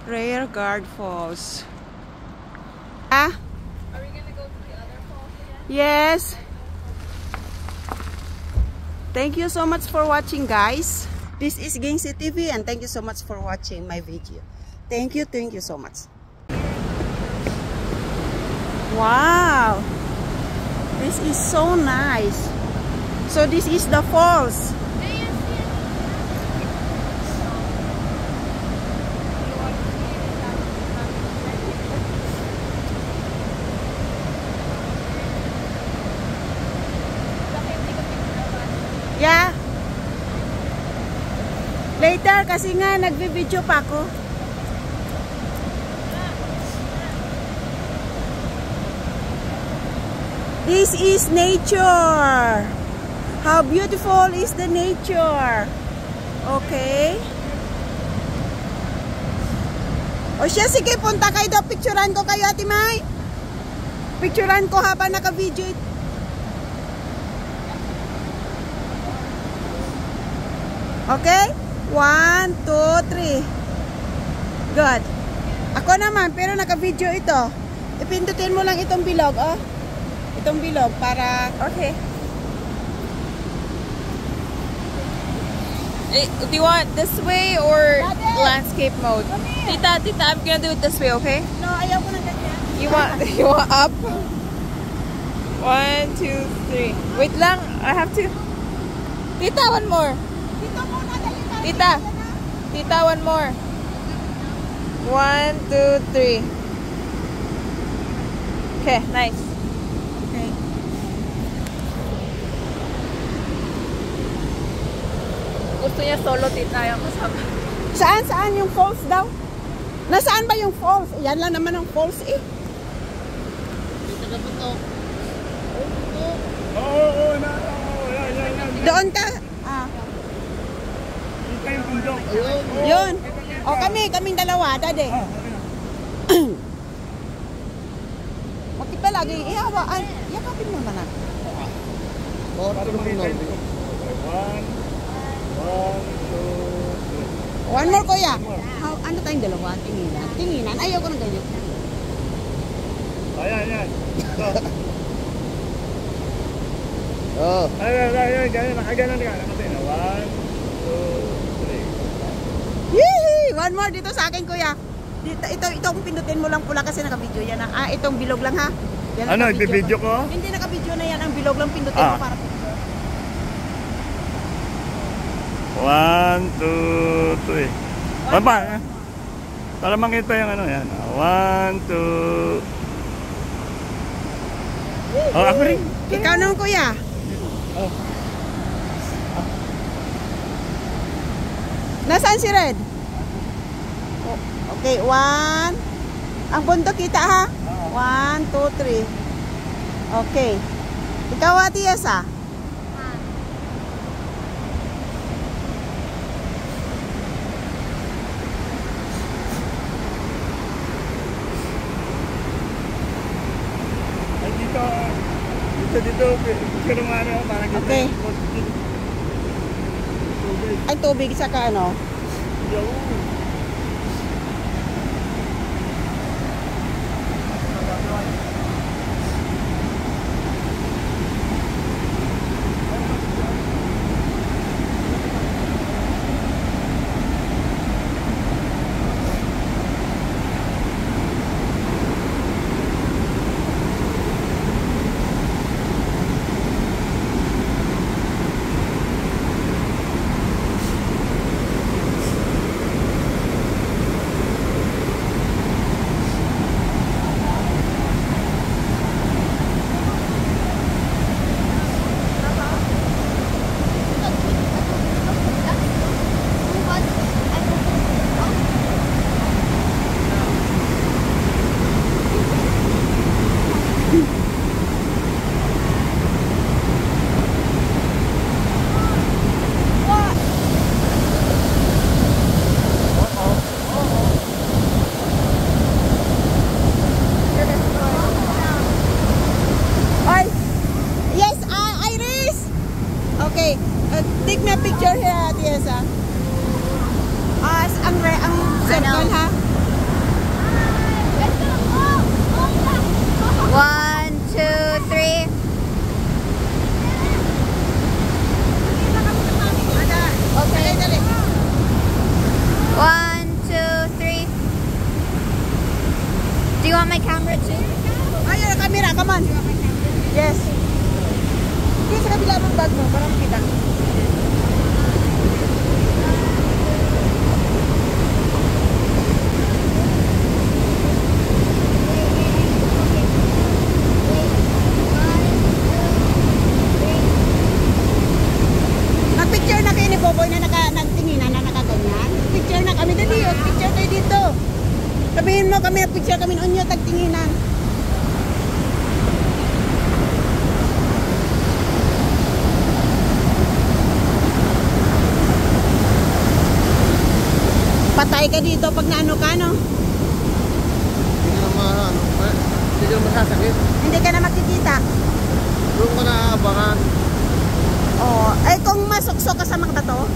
Rearguard Falls. Ah? Are we gonna go to the other falls again? Yes. Thank you so much for watching, guys. This is Gingsi TV and thank you so much for watching my video. Thank you so much. Wow. This is so nice. So this is the falls. Yeah. Later kasi nga nagbi-video pa ako. This is nature. How beautiful is the nature. Okay. O siya, sige, punta kayo daw. Picturean ko kayo, Ate May. Picturean ko habang naka-video ito. Okay? 1, 2, 3. Good. Ako naman, pero naka-video ito. Ipindutin mo lang itong bilog, oh. Itong bilog para... Okay. Do you want this way or landscape mode? Tita, I'm gonna do it this way, okay? No, ayaw ko na ganyan. You want up? 1, 2, 3. Wait lang, I have to... Tita, one more. Dito muna, dali tayo. Tita, one more. 1, 2, 3. Okay, nice. Okay. Gusto niya solo, tita, yung kasama. Saan yung falls daw? Nasaan ba yung falls? Yan lang naman ang falls eh. Dito na po to. Doon ka. Ah. Yun. O kaming dalawa, dade. Mati pa lagi ihawaan. Yakapin mo na. One more, kuya. Ano tayong dalawa? Tinginan. Ayaw ko ng ganyan. Ayan. Oh. Ayan. Nakaganan ka. 1, 2, 3. Yee! One more dito sa akin, kuya. Itong pindutin mo lang pula kasi naka-video yan. Itong bilog lang, ha? Yan, Ano, i-video ko? Hindi, naka-video na yan. Ang bilog lang pindutin mo para picture. 1, 2, 3. Papa, para makita yung ano yan. 1, 2. Oh, ako rin. Ikaw naman, kuya. Oh. Nasaan si Red? Oh, okay, 1. Ang bundok kita, ha? 1, 2, 3. Okay. Ikaw, Ate Yesa. Dito, pero ano, parang okay. Ay, tubig sa ano? Dala mo bag mo para makita. Mag-picture na kayo ni Boboy na nagtinginan na nakaganyan. Picture na kami. Dali, picture kayo dito. Sabihin mo kami, picture kami unyo tagtinginan. Patay ka dito pag naano ka, no? Hindi ka naman, ano, hindi ka naman sasakit. Hindi ka na makikita. Doon ko na abangan. Oh, ay kung masukso ka sa mga bato,